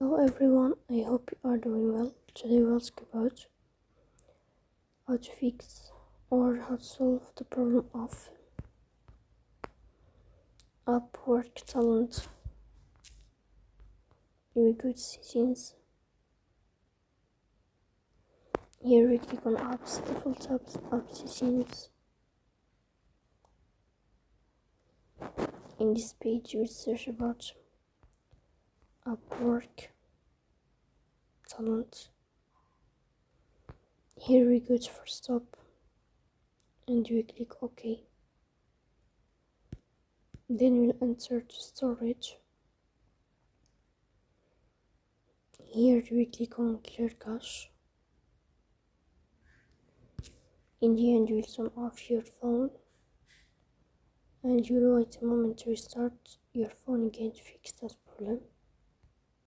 Hello everyone, I hope you are doing well. Today we'll talk about how to fix or how to solve the problem of Upwork talent requisitions. Here we click on apps, default tabs, applications. In this page you will search about Upwork talent. Here we go to first stop and you click OK. Then you'll enter to storage. Here you click on clear cache. In the end you will turn off your phone and you will wait a moment to restart your phone again to fix that problem.